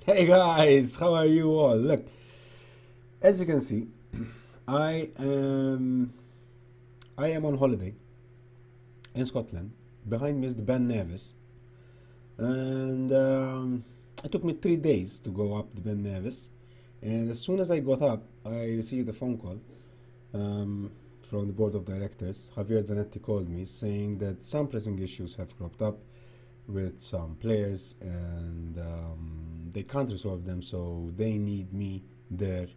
Hey guys, how are you all? Look, as you can see, I am I am on holiday in Scotland. Behind me is the Ben Nevis, and it took me 3 days to go up the Ben Nevis. And as soon as I got up, I received a phone call um, from the board of directors. Javier Zanetti called me saying that some pressing issues have cropped up with some players, and they can't resolve them, so they need me there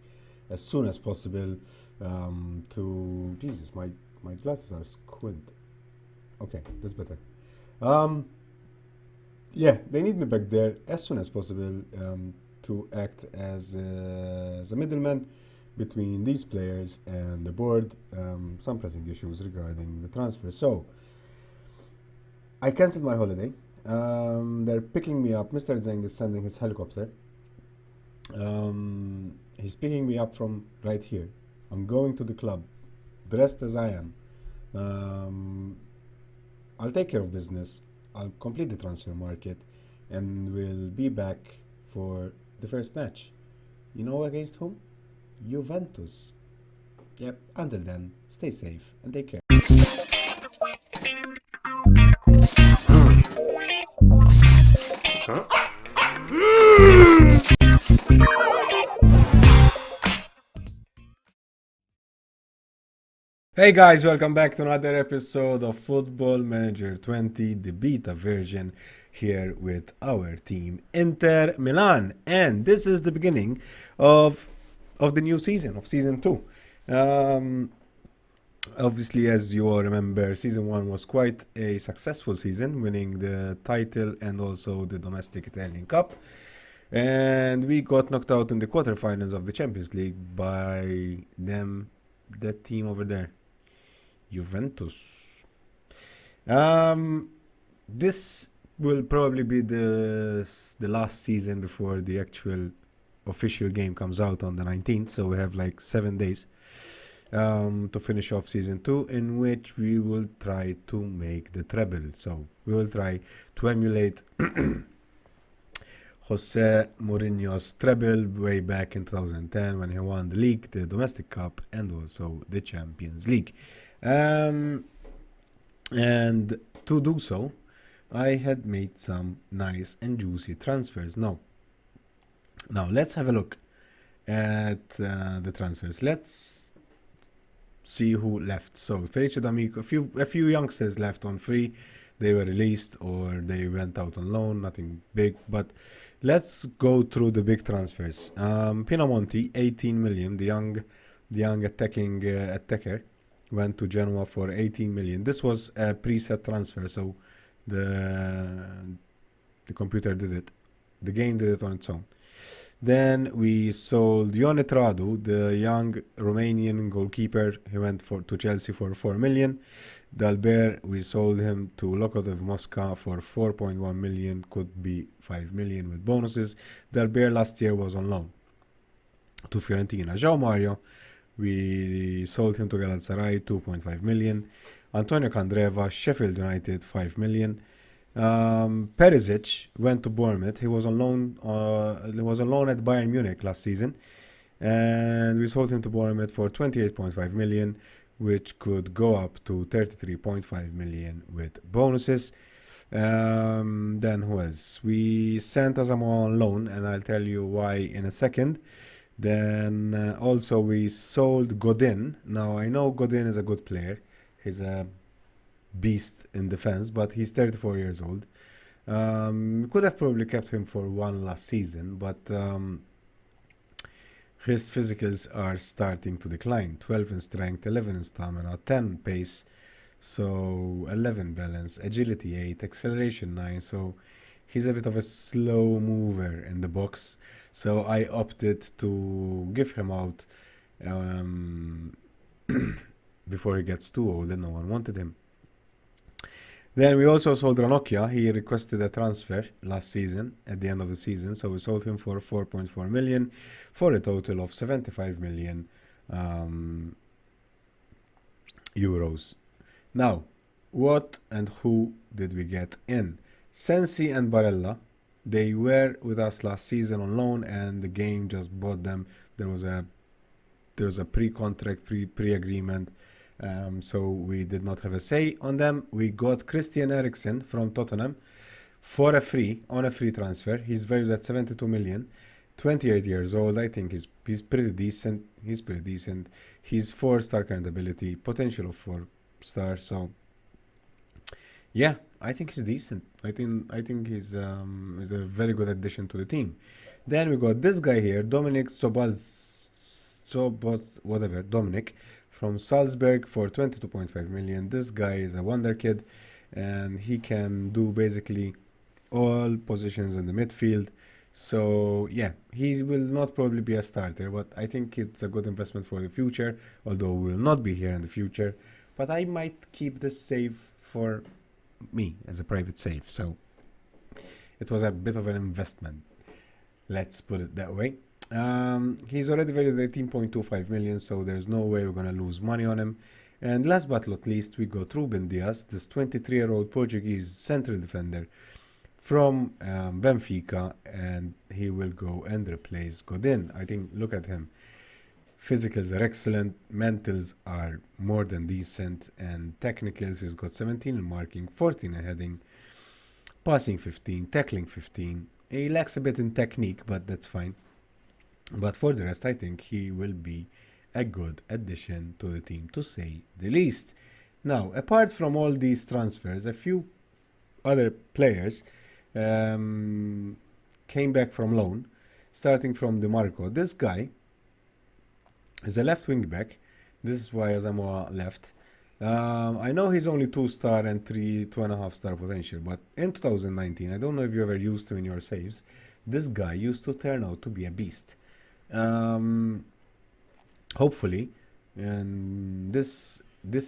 as soon as possible to Jesus, my glasses are squid. Okay, that's better. um yeah, they need me back there as soon as possible, to act as a middleman between these players and the board. Some pressing issues regarding the transfer, so I cancelled my holiday. They're picking me up. Mr. Zeng is sending his helicopter. He's picking me up from right here. I'm going to the club, dressed as I am. Um, I'll take care of business. I'll complete the transfer market, and we'll be back for the first match. You know against whom? Juventus. Yep. Until then, stay safe and take care. Hey guys, welcome back to another episode of Football Manager 20, the beta version, here with our team Inter Milan. And this is the beginning of the new season, of season 2. Um, Obviously, as you all remember, season 1 was quite a successful season, winning the title and also the domestic Italian Cup. And we got knocked out in the quarterfinals of the Champions League by that team over there, Juventus. Um, this will probably be the last season before the actual official game comes out on the 19th. So we have like 7 days to finish off season 2, in which we will try to make the treble. So we will try to emulate Jose Mourinho's treble way back in 2010 when he won the league, the domestic cup, and also the Champions League. And to do so, I had made some nice and juicy transfers. Now let's have a look at the transfers. Let's see who left. So Felice D'Amico, a few youngsters left on free. They were released or they went out on loan. Nothing big, but let's go through the big transfers. Pinamonti, 18 million. The young attacking attacker went to Genoa for 18 million. This was a preset transfer, so the computer did it. The game did it on its own. Then we sold Ionet Radu, the young Romanian goalkeeper. He went to Chelsea for 4 million. Dalbert, we sold him to Lokomotiv Moscow for 4.1 million, could be 5 million with bonuses. Dalbert last year was on loan to Fiorentina. João Mario, we sold him to Galatasaray, 2.5 million. Antonio Candreva, Sheffield United, 5 million. Perisic went to Bournemouth. He was on loan. At Bayern Munich last season, and we sold him to Bournemouth for 28.5 million, which could go up to 33.5 million with bonuses. Then who else? We sent Asamoah on loan, and I'll tell you why in a second. Then also we sold Godin. Now I know Godin is a good player. He's a beast in defense, but he's 34 years old. We could have probably kept him for one last season, but his physicals are starting to decline. 12 in strength, 11 in stamina, 10 pace, so 11 balance, agility 8, acceleration 9, so he's a bit of a slow mover in the box. So I opted to give him out before he gets too old and no one wanted him. Then we also sold Ranocchia. He requested a transfer last season, at the end of the season, so we sold him for 4.4 million for a total of 75 million euros. Now, what and who did we get in? Sensi and Barella They were with us last season on loan, and the game just bought them. There was a pre-contract, pre-agreement, so we did not have a say on them. We got Christian Eriksen from Tottenham for a free, on a free transfer. He's valued at 72 million. 28 years old. I think he's pretty decent. He's 4-star current ability, potential of 4-star. So yeah, I think he's decent. I think he's a very good addition to the team. Then we got this guy here, Dominic whatever, Dominic from Salzburg for 22.5 million. This guy is a wonder kid, and he can do basically all positions in the midfield. So yeah, he will not probably be a starter, but I think it's a good investment for the future, although we will not be here in the future. But I might keep this save for me as a private save. So it was a bit of an investment. Let's put it that way. He's already valued at 18.25 million, so there's no way we're going to lose money on him. And last but not least, we got Ruben Dias, this 23-year-old Portuguese central defender from Benfica, and he will go and replace Godin. I think, look at him. Physicals are excellent, mentals are more than decent, and technicals, he's got 17 in marking, 14 in heading, passing 15, tackling 15. He lacks a bit in technique, but that's fine. But for the rest, I think he will be a good addition to the team, to say the least. Now, apart from all these transfers, a few other players came back from loan, starting from DeMarco. This guy is a left wing back. This is why Asamoah left. I know he's only 2-star and 2.5-star potential, but in 2019, I don't know if you ever used him in your saves, this guy used to turn out to be a beast. Hopefully, in this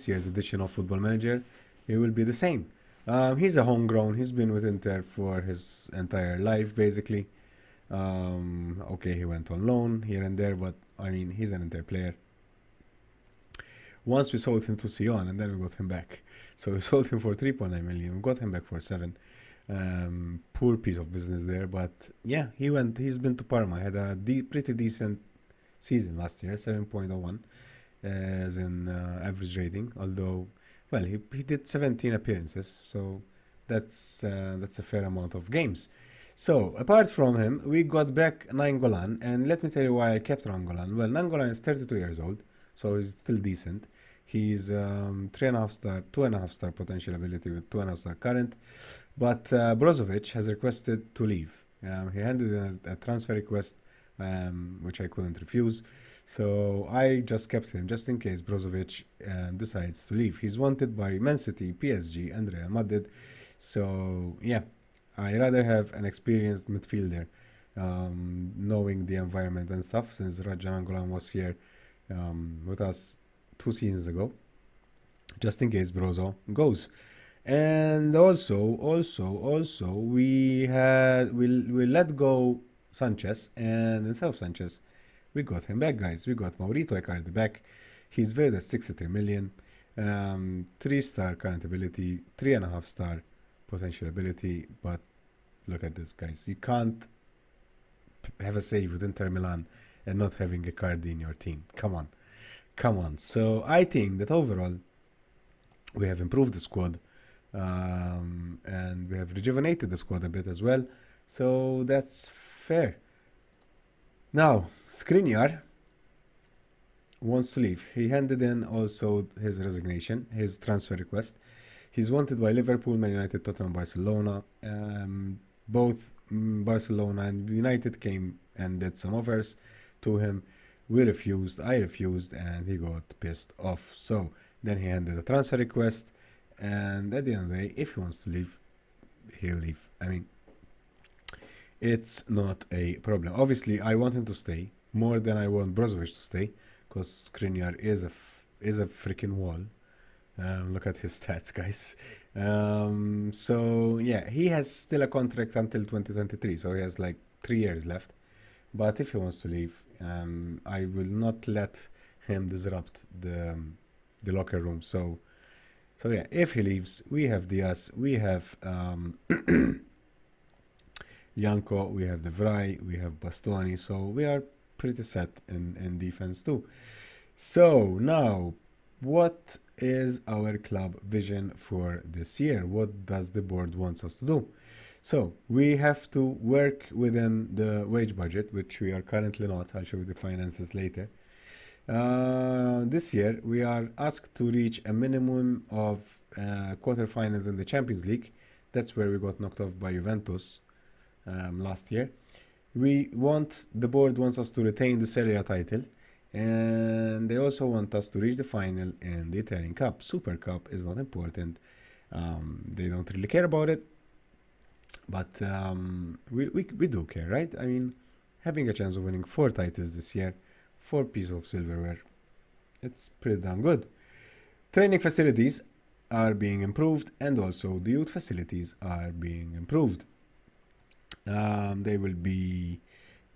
year's edition of Football Manager, it will be the same. He's a homegrown. He's been with Inter for his entire life, basically. Okay, he went on loan here and there, but I mean, he's an Inter player. Once we sold him to Sion, and then we got him back. So we sold him for 3.9 million. We got him back for 7. Poor piece of business there, but yeah, he's been to Parma. Had a pretty decent season last year, 7.01 as in average rating. Although, well, he did 17 appearances, so that's a fair amount of games. So apart from him, we got back Nainggolan, and let me tell you why I kept Nainggolan. Well, Nainggolan is 32 years old, so he's still decent. He's 3.5-star, 2.5-star potential ability with 2.5-star current. But Brozovic has requested to leave. He handed in a transfer request, which I couldn't refuse. So I just kept him just in case Brozovic decides to leave. He's wanted by Man City, PSG, and Real Madrid. So yeah, I rather have an experienced midfielder, knowing the environment and stuff, since Raja Nainggolan was here with us 2 seasons ago, just in case Brozo goes. And also we let go Sanchez, and instead of Sanchez, we got him back, guys. We got Maurito Icardi back. He's valued at 63 million, 3-star current ability, 3.5-star potential ability. But look at this, guys. You can't have a save with Inter Milan and not having Icardi in your team. Come on. So I think that overall we have improved the squad. And we have rejuvenated the squad a bit as well, so that's fair. Now, Skriniar wants to leave. He handed in also his resignation, his transfer request. He's wanted by Liverpool, Man United, Tottenham, Barcelona. Both Barcelona and United came and did some offers to him. We refused, I refused, and he got pissed off. So then he handed a transfer request. And at the end of the day, if he wants to leave, he'll leave. I mean, it's not a problem. Obviously, I want him to stay more than I want Brozovic to stay, because Skriniar is a freaking wall. Look at his stats, guys. So yeah, he has still a contract until 2023, so he has like 3 years left. But if he wants to leave, I will not let him disrupt the locker room. So yeah, if he leaves, we have Diaz, we have Janko, we have De Vrij, we have Bastoni, so we are pretty set in defense too. So now, what is our club vision for this year? What does the board wants us to do? So we have to work within the wage budget, which we are currently not. I'll show you the finances later. This year we are asked to reach a minimum of quarterfinals in the Champions League. That's where we got knocked off by Juventus last year. The board wants us to retain the Serie A title, and they also want us to reach the final in the Italian Cup. Super Cup is not important. They don't really care about it, but we do care, right? I mean, having a chance of winning 4 titles this year, 4 pieces of silverware, it's pretty damn good. Training facilities are being improved, and also the youth facilities are being improved. They will be,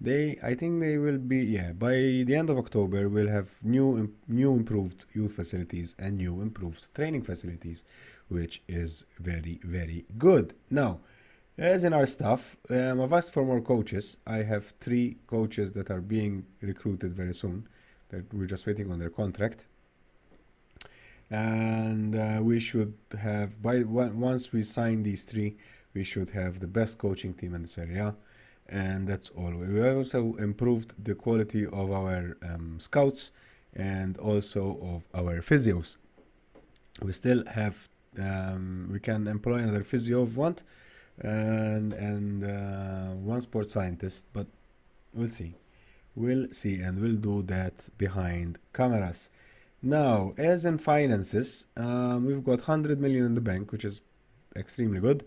I think they will be, yeah, by the end of October we'll have new improved youth facilities and new improved training facilities, which is very, very good. Now, as in our staff, I've asked for more coaches. I have 3 coaches that are being recruited very soon, that we're just waiting on their contract. And we should have, once we sign these 3, we should have the best coaching team in the Serie A, and that's all. We also improved the quality of our scouts and also of our physios. We still have, we can employ another physio if we want, and 1 sports scientist, but we'll see, and we'll do that behind cameras. Now, as in finances, we've got 100 million in the bank, which is extremely good.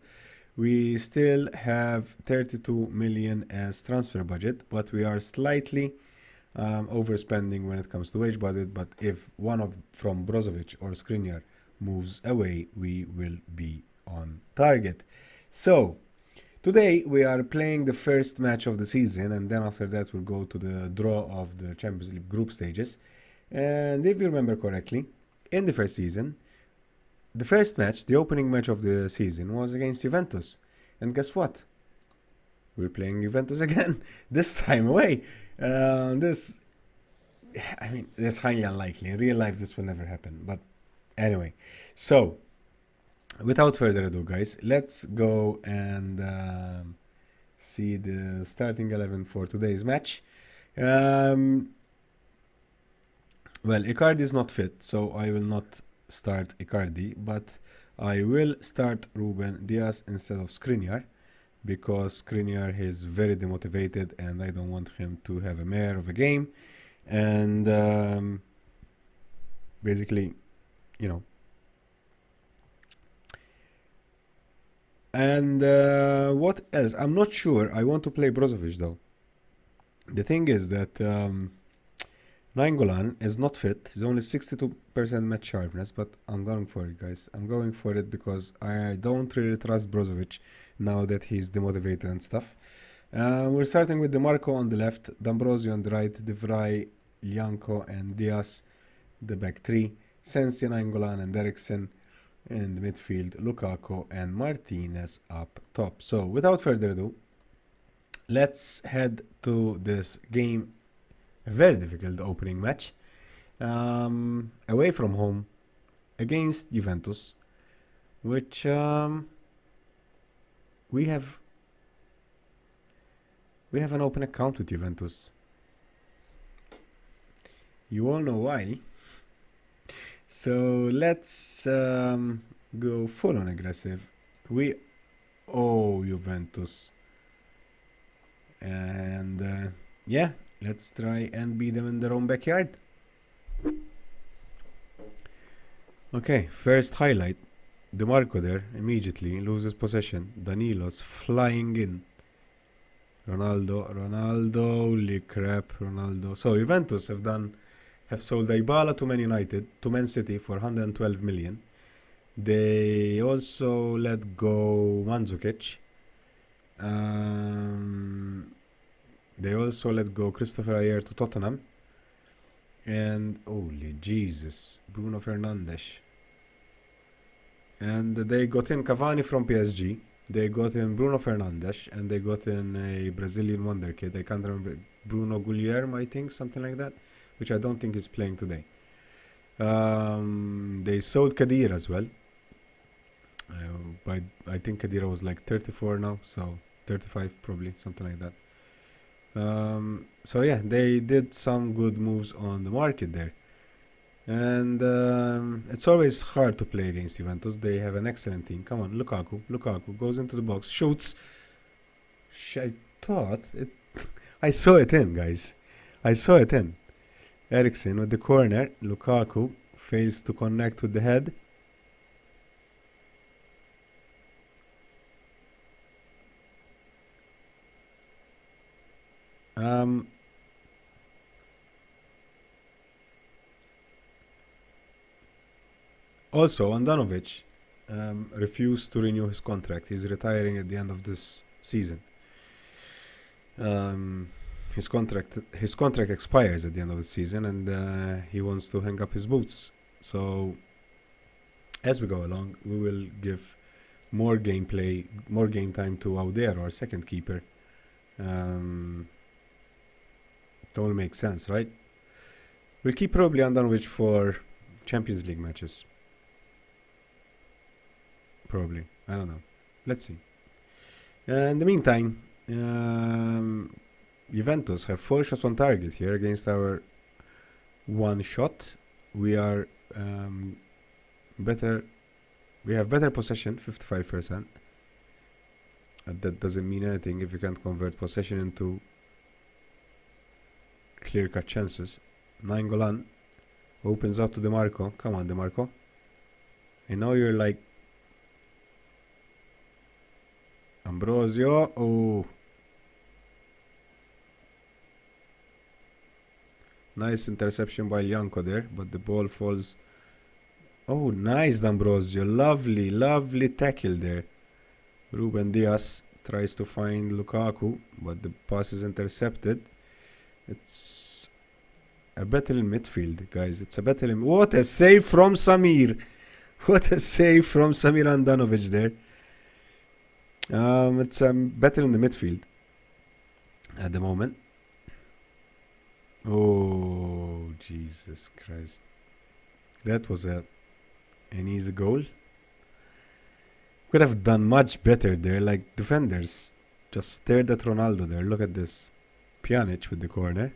We still have 32 million as transfer budget, but we are slightly overspending when it comes to wage budget. But if from Brozovic or Skriniar moves away, we will be on target. So today we are playing the first match of the season, and then after that we'll go to the draw of the Champions League group stages. And if you remember correctly, in the first season, the first match, the opening match of the season, was against Juventus. And guess what? We're playing Juventus again, this time away. This is highly unlikely. In real life, this will never happen. But anyway, so without further ado, guys, let's go and see the starting 11 for today's match. Well, Icardi is not fit, so I will not start Icardi, but I will start Ruben Diaz instead of Skriniar, because Skriniar is very demotivated and I don't want him to have a mare of a game. And basically, you know. And what else? I'm not sure. I want to play Brozovic though. The thing is that Nainggolan is not fit. He's only 62% match sharpness, but I'm going for it, guys. I'm going for it because I don't really trust Brozovic now that he's demotivated and stuff. We're starting with DeMarco on the left, D'Ambrosio on the right, De Vrij, Janko and Diaz, the back 3, Sensi, Nainggolan and Eriksen in the midfield, Lukaku and Martinez up top. So without further ado, let's head to this game. A very difficult opening match, away from home against Juventus, which we have an open account with Juventus. You all know why. So let's go full on aggressive. Juventus, and yeah. Let's try and beat them in their own backyard. Okay, first highlight. DeMarco there, immediately loses possession. Danilo's flying in. Ronaldo, holy crap, Ronaldo. So Juventus have sold Dybala to Man United, to Man City for 112 million. They also let go Mandzukic. They also let go Christopher Ayer to Tottenham. And holy Jesus, Bruno Fernandes. And they got in Cavani from PSG. They got in Bruno Fernandes and they got in a Brazilian wonder kid. I can't remember. Bruno Guilherme, I think, something like that, which I don't think is playing today. They sold Kadir as well. But I think Kadira was like 34 now, so 35 probably, something like that. So yeah, they did some good moves on the market there. And it's always hard to play against Juventus. They have an excellent team. Come on, Lukaku goes into the box, shoots. I thought it. I saw it in, guys. I saw it in. Eriksen with the corner. Lukaku fails to connect with the head. Also, Andanovic refused to renew his contract. He's retiring at the end of this season. His contract expires at the end of the season, and he wants to hang up his boots. So, as we go along, we will give more game time to Auder, our second keeper. It all makes sense, right? We'll keep probably Andanovic for Champions League matches. Probably. I don't know. Let's see. In the meantime, Juventus have 4 shots on target here against our 1 shot. We are better. We have better possession, 55%. That doesn't mean anything if you can't convert possession into clear-cut chances. Nainggolan opens up to DeMarco. Come on, DeMarco. I know you're like Ambrosio. Oh. Nice interception by Janko there, but the ball falls. Oh, nice, D'Ambrosio. Lovely tackle there. Ruben Diaz tries to find Lukaku, but the pass is intercepted. It's a battle in midfield, guys. It's a battle in... What a save from Samir. What a save from Samir Andanovic there. It's a battle in the midfield at the moment. Oh, Jesus Christ. That was an easy goal. Could have done much better there. Like, defenders just stared at Ronaldo there. Look at this. Pjanic with the corner.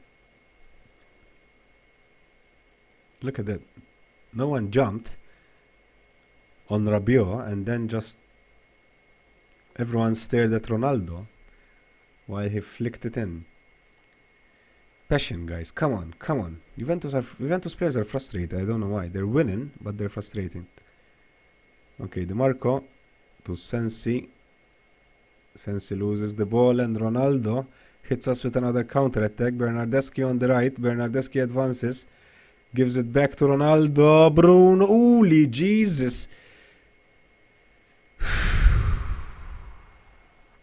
Look at that. No one jumped on Rabiot, and then just everyone stared at Ronaldo while he flicked it in. Passion, guys. Come on. Juventus players are frustrated. I don't know why. They're winning, but they're frustrating. Okay, DeMarco to Sensi. Sensi loses the ball, and Ronaldo hits us with another counter-attack. Bernardeschi on the right. Bernardeschi advances. Gives it back to Ronaldo. Bruno. Holy Jesus.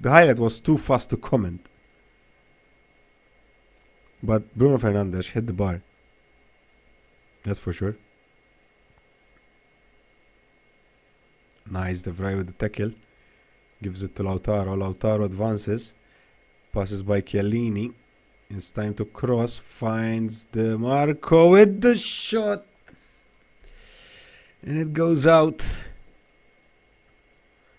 The highlight was too fast to comment. But Bruno Fernandes hit the bar. That's for sure. Nice, De Vrij with the tackle. Gives it to Lautaro. Lautaro advances. Passes by Chiellini. It's time to cross. Finds DeMarco with the shot. And it goes out.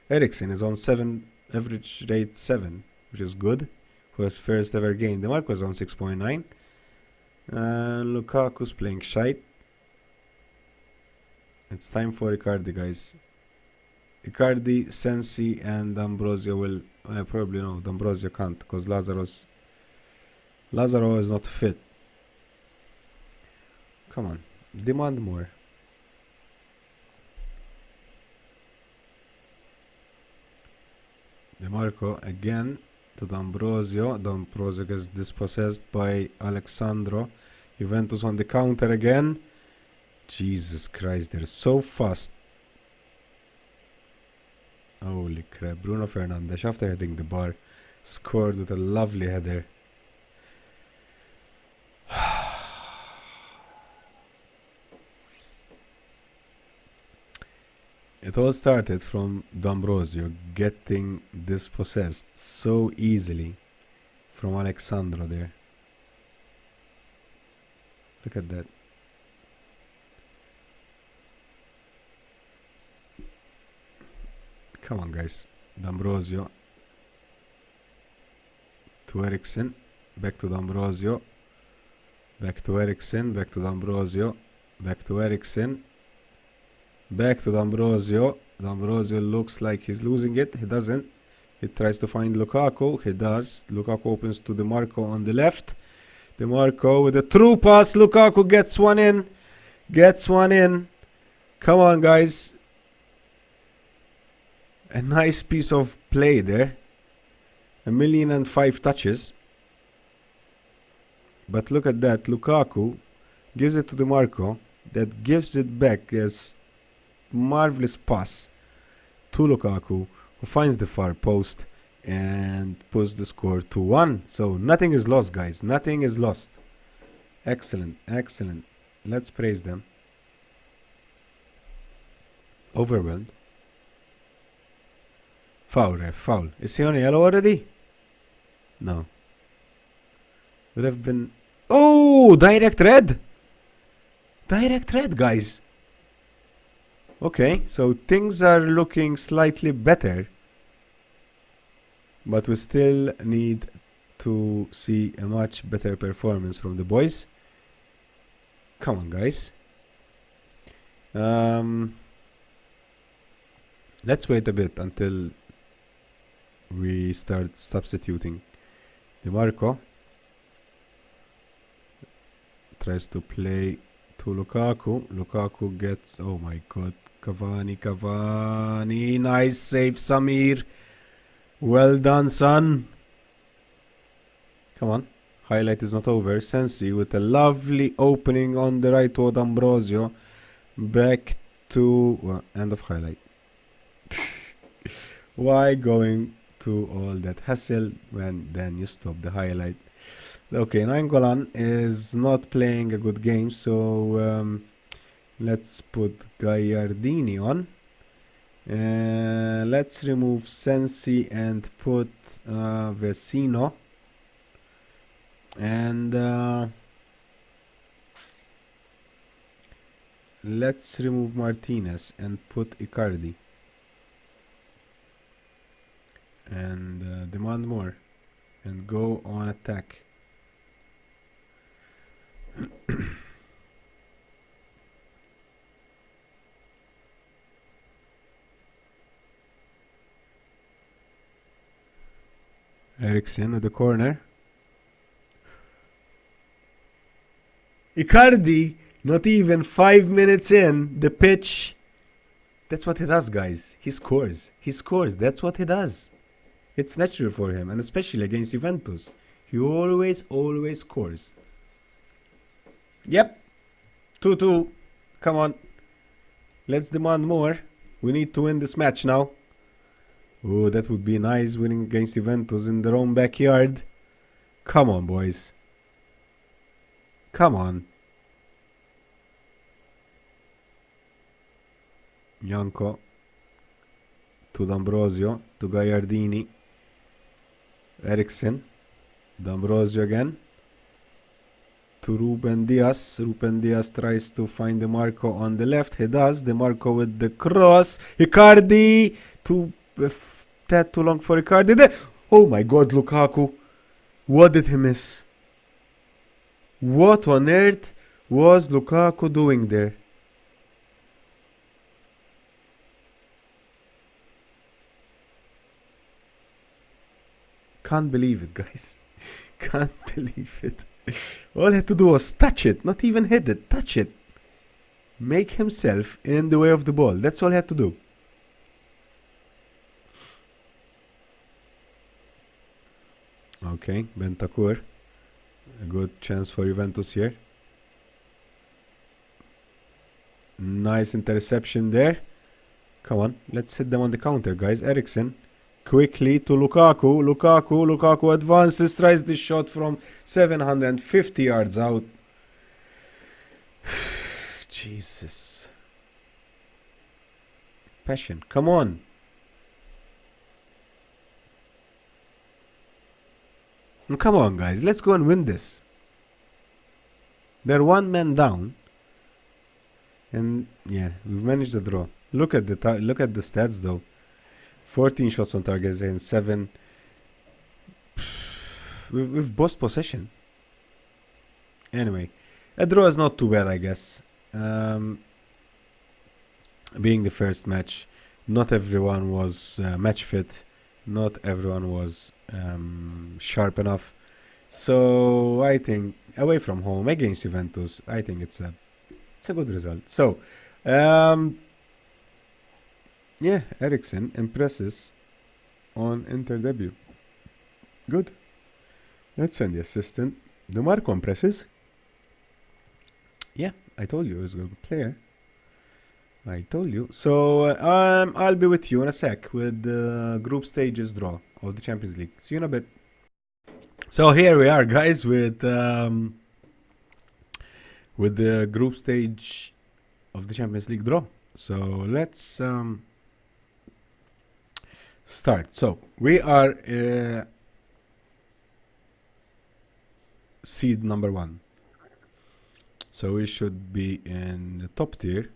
Eriksen is on 7, average rate 7, which is good for his first ever game. DeMarco is on 6.9. Lukaku's playing shite. It's time for Icardi, guys. Icardi, Sensi, and D'Ambrosio will... probably no, D'Ambrosio can't, because Lazaro is not fit. Come on, demand more. DeMarco again to D'Ambrosio. D'Ambrosio gets dispossessed by Alexandro. Juventus on the counter again. Jesus Christ, they're so fast. Holy crap. Bruno Fernandes, after hitting the bar, scored with a lovely header. It all started from D'Ambrosio getting dispossessed so easily from Alexandro there. Look at that. Come on, guys. D'Ambrosio to Eriksen. Back to D'Ambrosio. Back to Eriksen. Back to D'Ambrosio. Back to Eriksen. Back to D'Ambrosio. D'Ambrosio looks like he's losing it. He doesn't. He tries to find Lukaku. He does. Lukaku opens to DiMarco on the left. DiMarco with a true pass. Lukaku gets one in. Gets one in. Come on, guys. A nice piece of play there. 1,000,005 touches. But look at that. Lukaku gives it to DiMarco. That gives it back. Yes. Marvelous pass to Lukaku, who finds the far post and puts the score to 1. So nothing is lost, guys. Nothing is lost. Excellent, excellent. Let's praise them. Overwhelmed. Foul, ref, foul. Is he on yellow already? No. Would have been... Oh, direct red. Direct red, guys. Okay, so things are looking slightly better, but we still need to see a much better performance from the boys. Come on, guys. Let's wait a bit until we start substituting. DiMarco tries to play to Lukaku. Lukaku gets... Oh my god. Cavani. Nice save, Samir. Well done, son. Come on. Highlight is not over. Sensi with a lovely opening on the right to D'Ambrosio. Back to... end of highlight. Why going to all that hassle when then you stop the highlight? Okay, Nainggolan is not playing a good game, so... let's put Gagliardini on. Let's remove Sensi and put Vecino. And let's remove Martinez and put Icardi. And demand more. And go on attack. Eriksen with the corner. Icardi, not even 5 minutes in the pitch. That's what he does, guys. He scores. He scores. That's what he does. It's natural for him, and especially against Juventus. He always scores. Yep. 2-2. Come on. Let's demand more. We need to win this match now. Oh, that would be nice, winning against Juventus in their own backyard. Come on, boys. Come on. Janko to D'Ambrosio, to Gagliardini. Eriksen. D'Ambrosio again. To Ruben Diaz. Ruben Diaz tries to find DiMarco on the left. He does. DiMarco with the cross. Icardi to... that too long for Icardi there. Oh my god, Lukaku. What did he miss? What on earth was Lukaku doing there? Can't believe it, guys. Can't believe it. All he had to do was touch it. Not even hit it. Touch it. Make himself in the way of the ball. That's all he had to do. Okay, Bentancur. A good chance for Juventus here. Nice interception there. Come on, let's hit them on the counter, guys. Eriksen. Quickly to Lukaku. Lukaku advances, tries the shot from 750 yards out. Jesus. Passion. Come on. Come on, guys. Let's go and win this. They're one man down. And yeah, we've managed the draw. Look at the stats though. 14 shots on target and 7. We've bossed possession. Anyway, a draw is not too bad, I guess. Being the first match, not everyone was match fit. Not everyone was sharp enough. So I think away from home against Juventus, I think it's a good result. So yeah, Eriksen impresses on Inter debut. Good. Let's send the assistant. DeMarco impresses. Yeah, I told you he was a good player. I told you. So I'll be with you in a sec with the group stages draw of the Champions League. See you in a bit. So here we are, guys, with the group stage of the Champions League draw. So let's start. So we are seed number 1. So we should be in the top tier.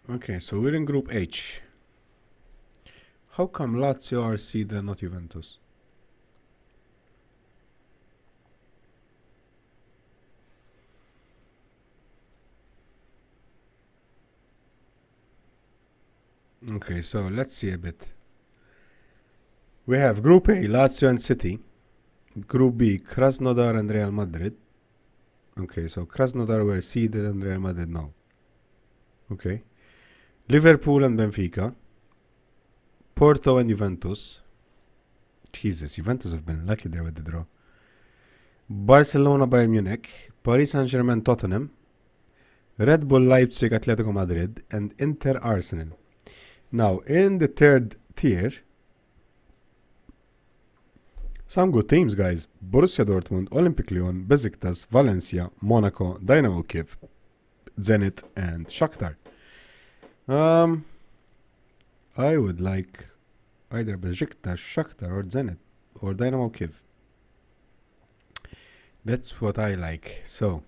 Okay, so we're in Group H. How come Lazio are seed and not Juventus? Okay, so let's see a bit. We have Group A, Lazio and City. Group B, Krasnodar and Real Madrid. Okay, so Krasnodar were seeded and Real Madrid now. Okay. Liverpool and Benfica. Porto and Juventus. Jesus, Juventus have been lucky there with the draw. Barcelona, Bayern Munich. Paris Saint-Germain, Tottenham. Red Bull, Leipzig, Atletico Madrid. And Inter, Arsenal. Now, in the third tier, some good teams, guys. Borussia Dortmund, Olympique Lyon, Besiktas, Valencia, Monaco, Dynamo Kiev, Zenit, and Shakhtar. I would like either Besiktas, Shakhtar, or Zenit, or Dynamo Kiev. That's what I like. So,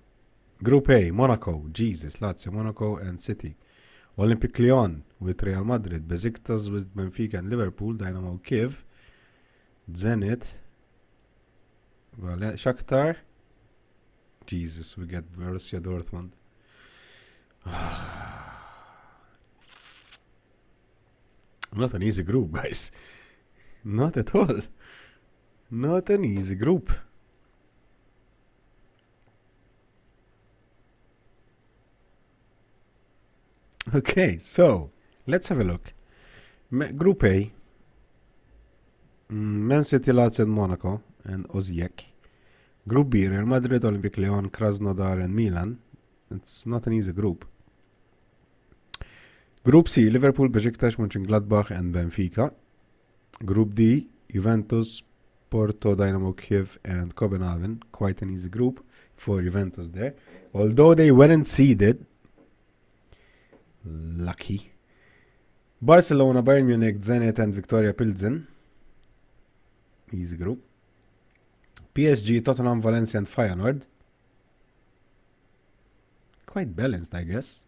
Group A, Monaco, Jesus, Lazio, Monaco, and City. Olympique Lyon with Real Madrid, Besiktas with Benfica and Liverpool, Dynamo Kiev, Zenit, Shakhtar. Jesus, we get Borussia Dortmund. Not an easy group, guys. Not at all. Not an easy group. Okay, so let's have a look. Group A, Man City, Lazio, and Monaco, and Osijek. Group B, Real Madrid, Olympique Lyon, Krasnodar, and Milan. It's not an easy group. Group C, Liverpool, Besiktas, Mönchengladbach, and Benfica. Group D, Juventus, Porto, Dynamo Kiev, and Copenhagen. Quite an easy group for Juventus there. Although they weren't seeded. Lucky. Barcelona, Bayern Munich, Zenit, and Victoria Pilsen. Easy group. PSG, Tottenham, Valencia, and Feyenoord. Quite balanced, I guess.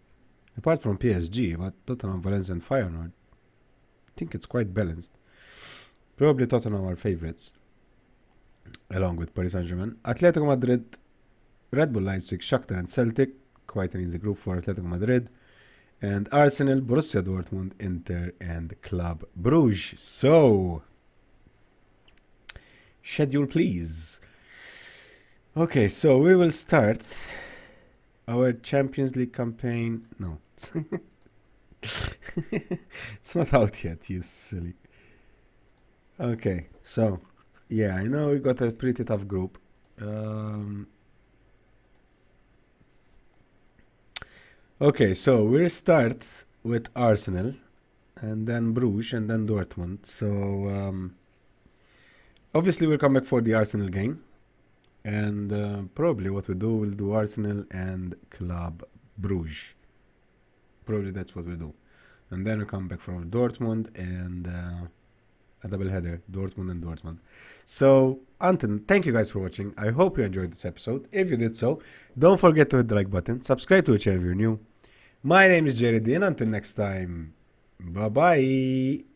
Apart from PSG, but Tottenham, Valencia, and Feyenoord. I think it's quite balanced. Probably Tottenham are favorites. Along with Paris Saint-Germain. Atletico Madrid, Red Bull Leipzig, Shakhtar, and Celtic. Quite an easy group for Atletico Madrid. And Arsenal, Borussia Dortmund, Inter, and Club Brugge. So, schedule please. Okay, so we will start our Champions League campaign. No, it's not out yet, you silly. Okay, so, yeah, I know we got a pretty tough group. Okay, so we'll start with Arsenal, and then Bruges, and then Dortmund. So, obviously we'll come back for the Arsenal game. And probably what we'll do Arsenal and Club Bruges. Probably that's what we'll do. And then we come back from Dortmund and a double header, Dortmund and Dortmund. So, Anton, thank you guys for watching. I hope you enjoyed this episode. If you did so, don't forget to hit the like button, subscribe to the channel if you're new. My name is Jared, and until next time, bye bye.